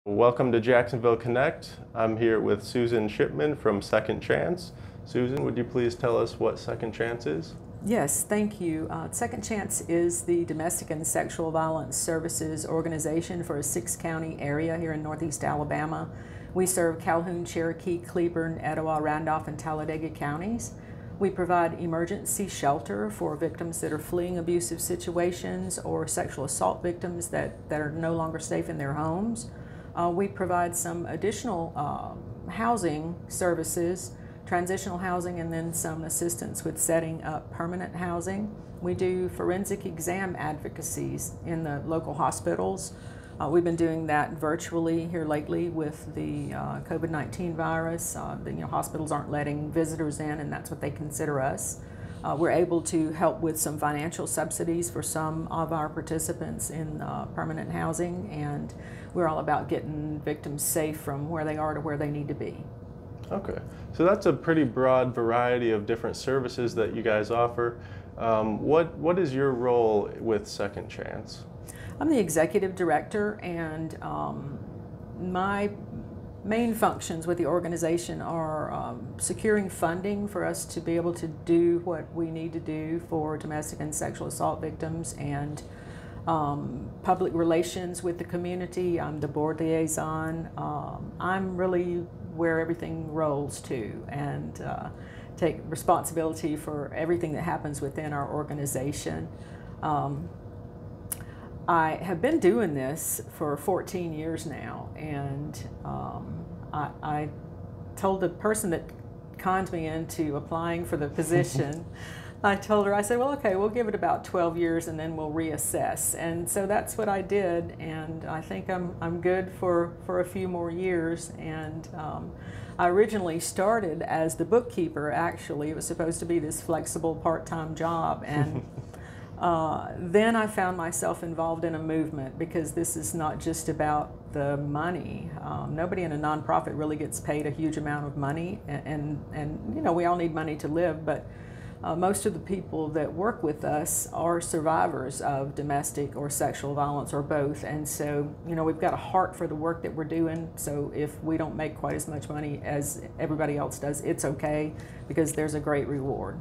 Welcome to Jacksonville Connect. I'm here with Susan Shipman from Second Chance. Susan, would you please tell us what Second Chance is? Yes, thank you. Second Chance is the Domestic and Sexual Violence Services organization for a six-county area here in Northeast Alabama. We serve Calhoun, Cherokee, Cleburne, Etowah, Randolph, and Talladega counties. We provide emergency shelter for victims that are fleeing abusive situations or sexual assault victims that are no longer safe in their homes. We provide some additional housing services, transitional housing, and then some assistance with setting up permanent housing. We do forensic exam advocacies in the local hospitals. We've been doing that virtually here lately with the COVID-19 virus. Hospitals aren't letting visitors in, and that's what they consider us. We're able to help with some financial subsidies for some of our participants in permanent housing, and we're all about getting victims safe from where they are to where they need to be. Okay, so that's a pretty broad variety of different services that you guys offer. What is your role with Second Chance? I'm the executive director, and my main functions with the organization are securing funding for us to be able to do what we need to do for domestic and sexual assault victims, and public relations with the community. I'm the board liaison. I'm really where everything rolls to, and take responsibility for everything that happens within our organization. I have been doing this for 14 years now, and I told the person that conned me into applying for the position, I told her, I said, well, okay, we'll give it about 12 years and then we'll reassess. And so that's what I did, and I think I'm good for a few more years. And I originally started as the bookkeeper, actually. It was supposed to be this flexible part-time job, and then I found myself involved in a movement, because this is not just about the money. Nobody in a nonprofit really gets paid a huge amount of money, and we all need money to live, but most of the people that work with us are survivors of domestic or sexual violence, or both. And so, we've got a heart for the work that we're doing. So if we don't make quite as much money as everybody else does, it's okay, because there's a great reward.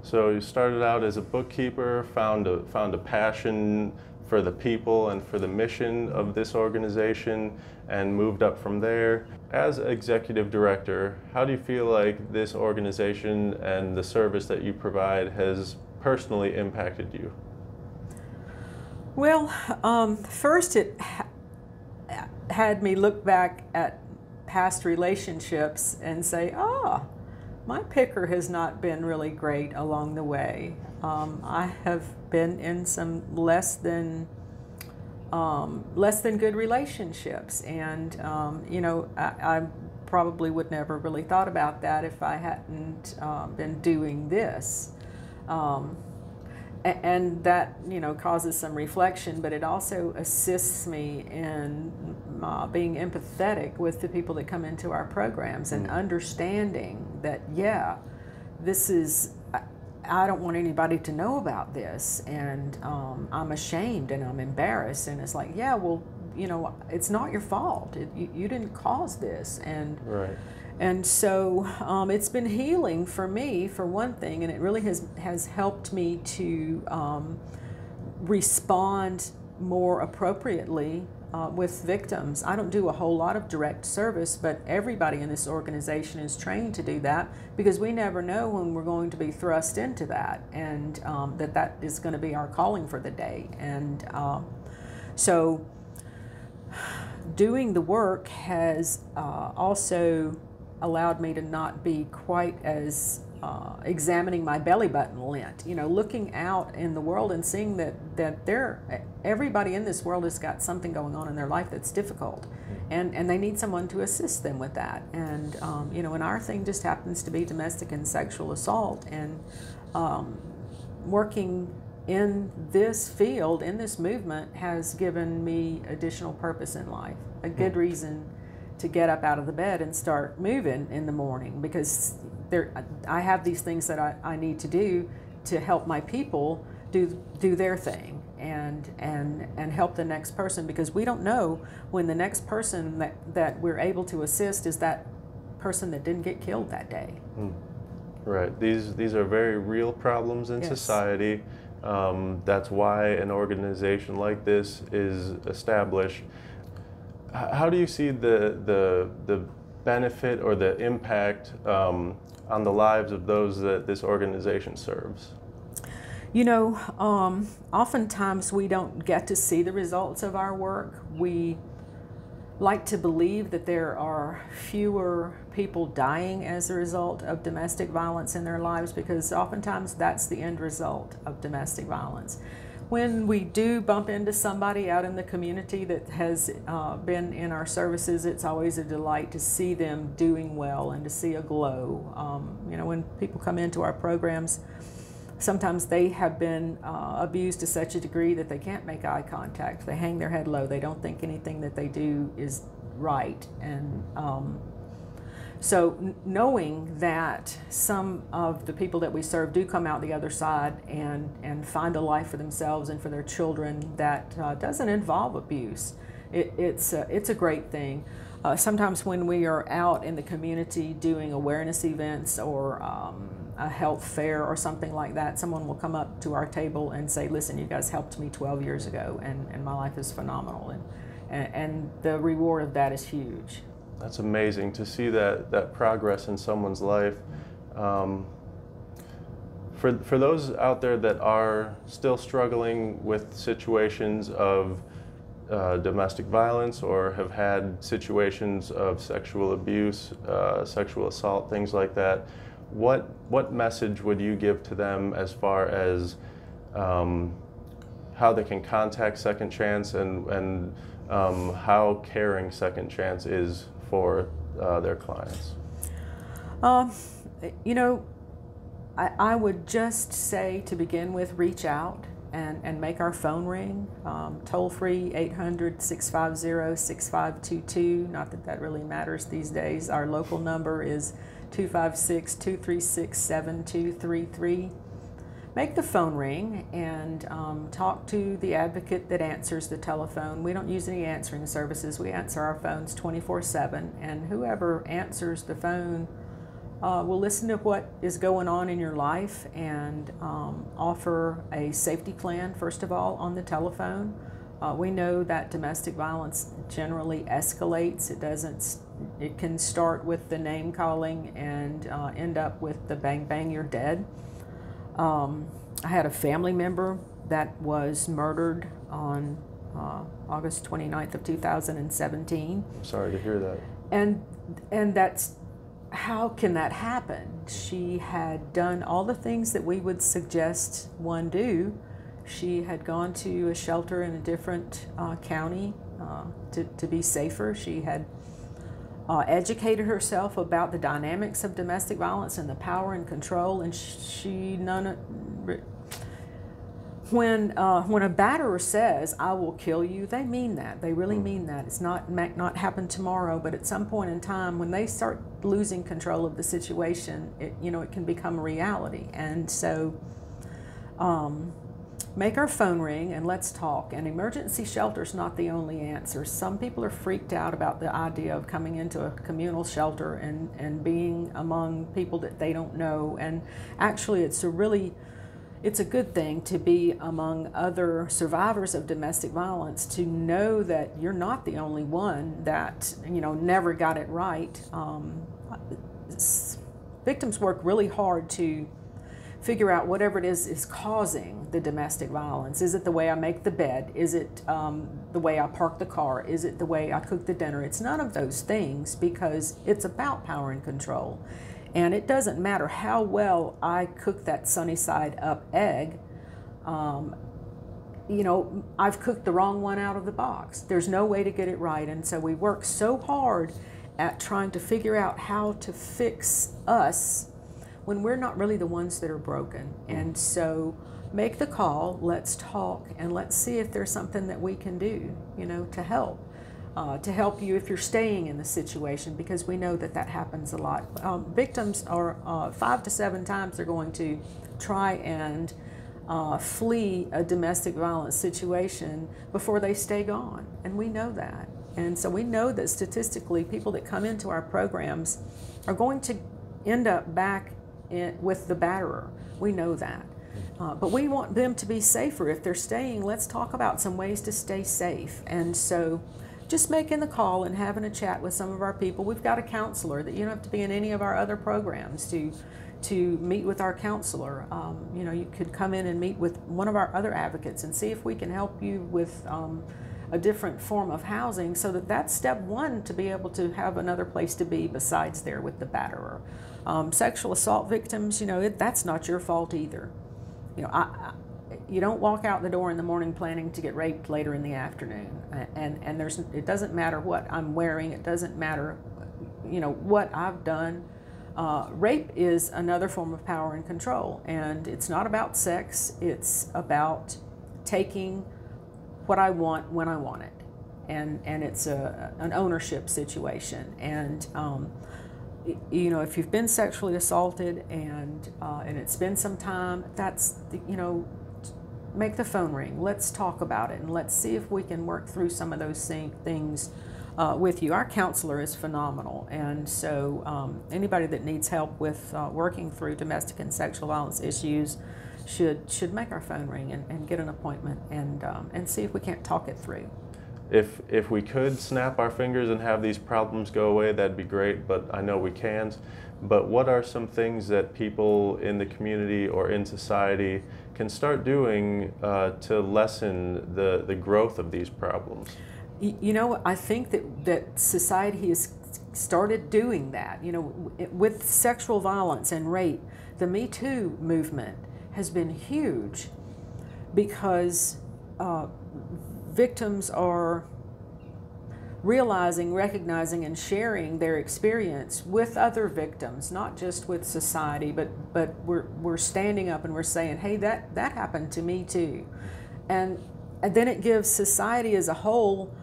So you started out as a bookkeeper, found a passion for the people and for the mission of this organization, and moved up from there. As executive director, how do you feel like this organization and the service that you provide has personally impacted you? Well, first it had me look back at past relationships and say, my picker has not been really great along the way. I have been in some less than good relationships, and I probably would never really thought about that if I hadn't been doing this. And that causes some reflection, but it also assists me in being empathetic with the people that come into our programs, and understanding that, this is, I don't want anybody to know about this, and I'm ashamed and I'm embarrassed, and it's like, well, it's not your fault. You didn't cause this, and right. And so it's been healing for me, for one thing, and it really has helped me to respond more appropriately with victims. I don't do a whole lot of direct service, but everybody in this organization is trained to do that, because we never know when we're going to be thrust into that, and that is going to be our calling for the day. And so doing the work has also allowed me to not be quite as examining my belly button lint, looking out in the world and seeing that everybody in this world has got something going on in their life that's difficult, and they need someone to assist them with that. And and our thing just happens to be domestic and sexual assault, and working in this field, in this movement, has given me additional purpose in life, a good reason to get up out of the bed and start moving in the morning, because I have these things that I need to do to help my people do their thing and help the next person, because we don't know when the next person that we're able to assist is that person that didn't get killed that day. Right. These are very real problems in society. That's why an organization like this is established. How do you see the benefit or the impact on the lives of those that this organization serves? You know, oftentimes we don't get to see the results of our work. We like to believe that there are fewer people dying as a result of domestic violence in their lives, because oftentimes that's the end result of domestic violence. When we do bump into somebody out in the community that has been in our services, it's always a delight to see them doing well and to see a glow. You know, when people come into our programs, sometimes they have been abused to such a degree that they can't make eye contact. They hang their head low. They don't think anything that they do is right. And so knowing that some of the people that we serve do come out the other side and find a life for themselves and for their children that doesn't involve abuse, it's a great thing. Sometimes when we are out in the community doing awareness events or a health fair or something like that, someone will come up to our table and say, listen, you guys helped me 12 years ago and my life is phenomenal. And the reward of that is huge. That's amazing to see that progress in someone's life. For those out there that are still struggling with situations of domestic violence or have had situations of sexual abuse, sexual assault, things like that, what message would you give to them as far as how they can contact Second Chance and how caring Second Chance is for their clients? You know, I would just say, to begin with, reach out and make our phone ring, toll free 800-650-6522. Not that that really matters these days. Our local number is 256-236-7233. Make the phone ring and talk to the advocate that answers the telephone. We don't use any answering services. We answer our phones 24/7, and whoever answers the phone will listen to what is going on in your life and offer a safety plan, first of all, on the telephone. We know that domestic violence generally escalates. It can start with the name calling and end up with the bang bang, you're dead. I had a family member that was murdered on August 29th of 2017. I'm sorry to hear that. And that's, how can that happen? She had done all the things that we would suggest one do. She had gone to a shelter in a different county to be safer. She had educated herself about the dynamics of domestic violence and the power and control, and when a batterer says, I will kill you, they mean that. They really mean that. It's not happen tomorrow, but at some point in time, when they start losing control of the situation, it can become a reality. And so make our phone ring and let's talk. And emergency shelter's not the only answer. Some people are freaked out about the idea of coming into a communal shelter and being among people that they don't know. And actually, it's a good thing to be among other survivors of domestic violence, to know that you're not the only one that never got it right. Victims work really hard to figure out whatever it is causing the domestic violence. Is it the way I make the bed? Is it the way I park the car? Is it the way I cook the dinner? It's none of those things, because it's about power and control. And it doesn't matter how well I cook that sunny side up egg. I've cooked the wrong one out of the box. There's no way to get it right. And so we work so hard at trying to figure out how to fix us when we're not really the ones that are broken. And so make the call, let's talk, and let's see if there's something that we can do, to help. To help you if you're staying in the situation, because we know that happens a lot. Victims are 5 to 7 times they're going to try and flee a domestic violence situation before they stay gone, and we know that. And so we know that statistically people that come into our programs are going to end up back with the batterer. We know that. But we want them to be safer. If they're staying, let's talk about some ways to stay safe. And so just making the call and having a chat with some of our people. We've got a counselor that you don't have to be in any of our other programs to meet with our counselor. You know, you could come in and meet with one of our other advocates and see if we can help you with a different form of housing, so that's step one, to be able to have another place to be besides there with the batterer. Sexual assault victims, you know, that's not your fault either. You know, you don't walk out the door in the morning planning to get raped later in the afternoon, and it doesn't matter what I'm wearing, it doesn't matter, you know, what I've done. Rape is another form of power and control, and it's not about sex, it's about taking what I want when I want it, and it's an ownership situation. And you know, if you've been sexually assaulted and it's been some time, that's, you know, make the phone ring. Let's talk about it and let's see if we can work through some of those things with you. Our counselor is phenomenal, and so anybody that needs help with working through domestic and sexual violence issues should make our phone ring and get an appointment and see if we can't talk it through. If we could snap our fingers and have these problems go away, that'd be great, but I know we can't. But what are some things that people in the community or in society can start doing to lessen the growth of these problems? You know, I think that society has started doing that. You know, with sexual violence and rape, the Me Too movement has been huge because victims are realizing, recognizing, and sharing their experience with other victims, not just with society, but we're standing up and we're saying, hey, that happened to me too. And then it gives society as a whole,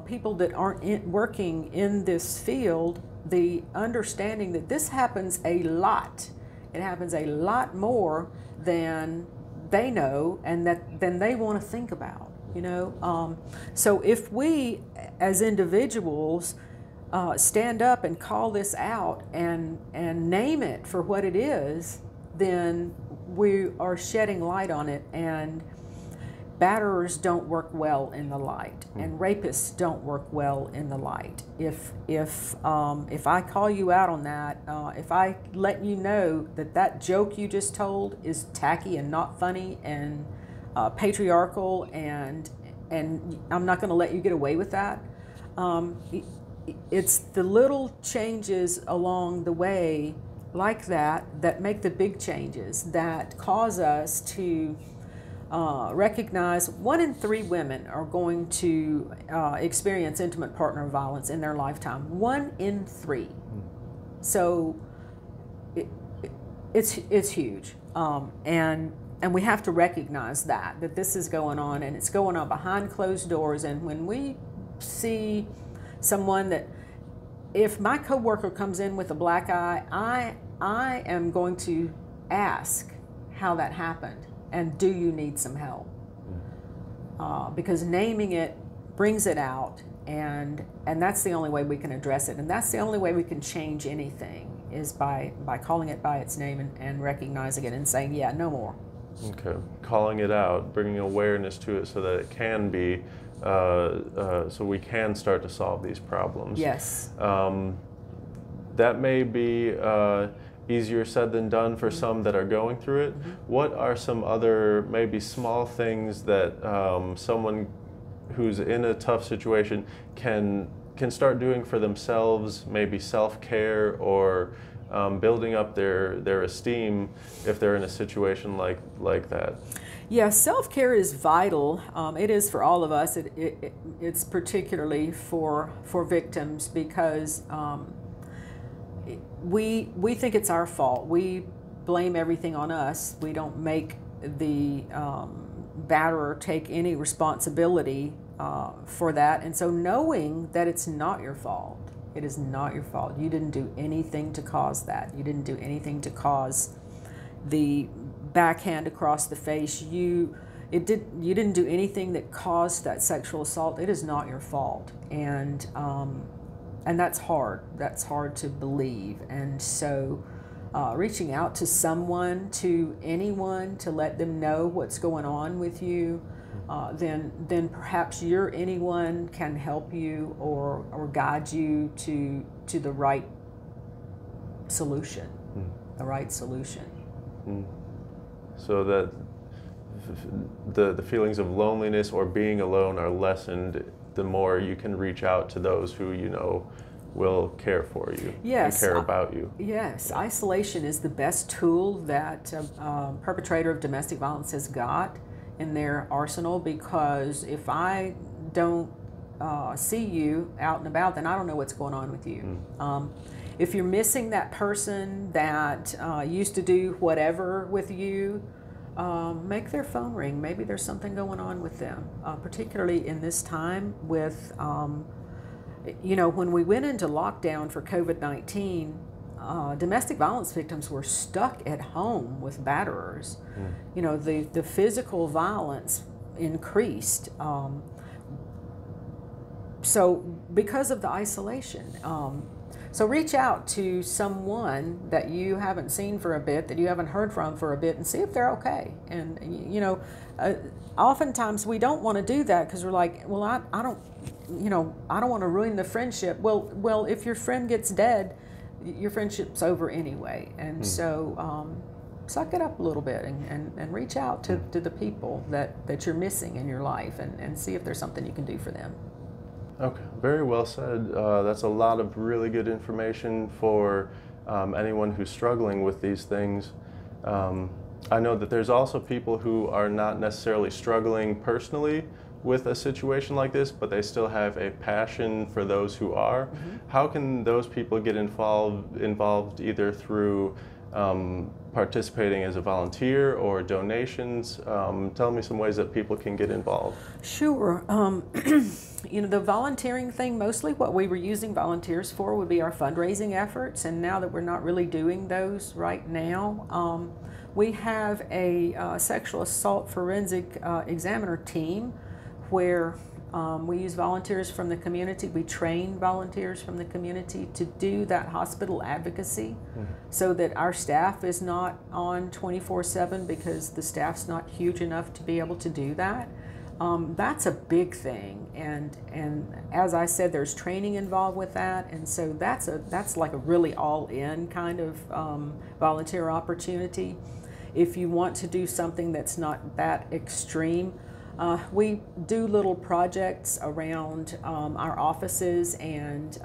people that aren't working in this field, the understanding that this happens a lot. It happens a lot more than they know and than they want to think about. You know, so if we as individuals stand up and call this out and name it for what it is, then we are shedding light on it. And batterers don't work well in the light, and rapists don't work well in the light. If I call you out on that, if I let you know that joke you just told is tacky and not funny and patriarchal, and I'm not going to let you get away with that. It's the little changes along the way like that make the big changes, that cause us to recognize 1 in 3 women are going to experience intimate partner violence in their lifetime. 1 in 3. So it's huge, and we have to recognize that this is going on, and it's going on behind closed doors. And when we see someone that, if my coworker comes in with a black eye, I am going to ask how that happened, and do you need some help? Because naming it brings it out, and that's the only way we can address it, and that's the only way we can change anything, is by calling it by its name and recognizing it and saying, yeah, no more. Okay, calling it out, bringing awareness to it so that it can be, so we can start to solve these problems. Yes. That may be easier said than done for some that are going through it. What are some other maybe small things that someone who's in a tough situation can start doing for themselves, maybe self-care or building up their esteem if they're in a situation like that? Yeah, self-care is vital. It is for all of us. It's particularly for victims, because we think it's our fault. We blame everything on us. We don't make the batterer take any responsibility for that. And so knowing that it's not your fault, it is not your fault. You didn't do anything to cause that. You didn't do anything to cause the backhand across the face. You didn't do anything that caused that sexual assault. It is not your fault, and that's hard. That's hard to believe. And so, reaching out to someone, to anyone, to let them know what's going on with you, then perhaps your anyone can help you or guide you to the right solution. The right solution. So that the feelings of loneliness or being alone are lessened the more you can reach out to those who you know will care for you, yes, and care about you. Yes, isolation is the best tool that a perpetrator of domestic violence has got in their arsenal, because if I don't see you out and about, then I don't know what's going on with you. If you're missing that person that used to do whatever with you, make their phone ring. Maybe there's something going on with them, particularly in this time with, you know, when we went into lockdown for COVID-19, domestic violence victims were stuck at home with batterers. You know, the physical violence increased. So because of the isolation. So reach out to someone that you haven't seen for a bit, that you haven't heard from for a bit, and see if they're okay. And you know, oftentimes we don't want to do that because we're like, well, I don't, you know, I don't want to ruin the friendship. Well, if your friend gets dead, your friendship's over anyway. And so suck it up a little bit and reach out to the people that you're missing in your life, and see if there's something you can do for them. Okay, very well said. That's a lot of really good information for anyone who's struggling with these things. I know that there's also people who are not necessarily struggling personally with a situation like this, but they still have a passion for those who are. How can those people get involved either through participating as a volunteer or donations? Tell me some ways that people can get involved. Sure. You know, the volunteering thing, mostly what we were using volunteers for would be our fundraising efforts, and now that we're not really doing those right now, we have a sexual assault forensic examiner team where we use volunteers from the community. We train volunteers from the community to do that hospital advocacy, so that our staff is not on 24/7 because the staff's not huge enough to be able to do that. That's a big thing, and as I said, there's training involved with that, and so that's like a really all-in kind of volunteer opportunity. If you want to do something that's not that extreme, we do little projects around our offices and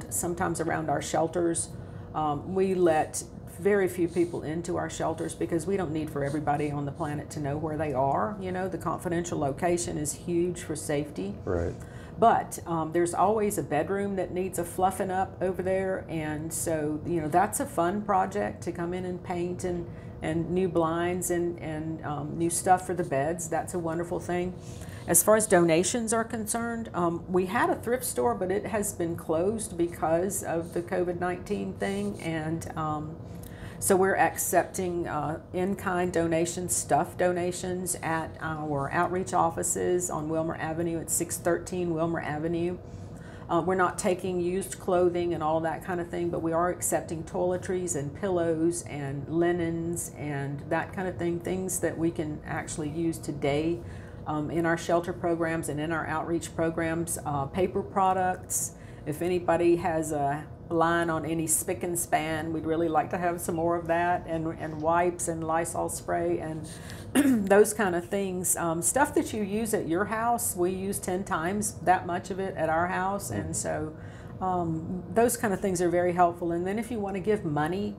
sometimes around our shelters. We let very few people into our shelters because we don't need for everybody on the planet to know where they are. You know, the confidential location is huge for safety. Right. But there's always a bedroom that needs a fluffing up over there, and so, you know, that's a fun project to come in and paint and new blinds and new stuff for the beds. That's a wonderful thing. As far as donations are concerned, we had a thrift store, but it has been closed because of the COVID-19 thing, and so we're accepting in-kind donations, stuff donations at our outreach offices on Wilmer Avenue at 613 Wilmer Avenue. We're not taking used clothing and all that kind of thing, but we are accepting toiletries and pillows and linens and that kind of thing, things that we can actually use today in our shelter programs and in our outreach programs. Paper products. If anybody has a line on any spick and span, we'd really like to have some more of that, and wipes and Lysol spray and those kind of things. Stuff that you use at your house, we use 10 times that much of it at our house, and so those kind of things are very helpful. And then if you want to give money,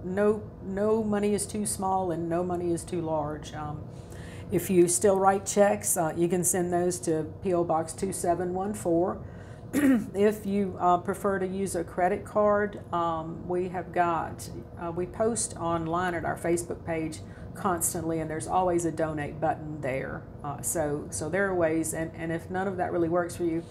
no money is too small and no money is too large. If you still write checks, you can send those to P.O. Box 2714. If you prefer to use a credit card, we post online at our Facebook page constantly, and there's always a donate button there. So there are ways, and if none of that really works for you,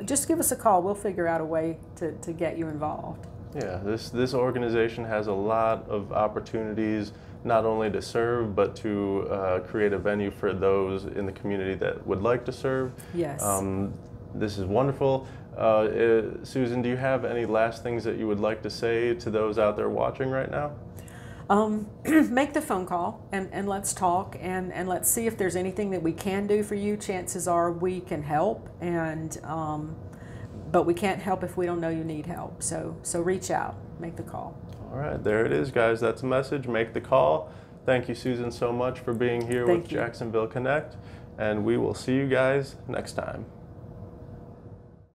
just give us a call. We'll figure out a way to get you involved. Yeah, this organization has a lot of opportunities not only to serve, but to create a venue for those in the community that would like to serve. Yes. This is wonderful. Susan, do you have any last things that you would like to say to those out there watching right now? Make the phone call and let's talk and let's see if there's anything that we can do for you. Chances are we can help, but we can't help if we don't know you need help. So reach out, make the call. All right, there it is, guys. That's a message. Make the call. Thank you, Susan, so much for being here with Jacksonville Connect, and we will see you guys next time.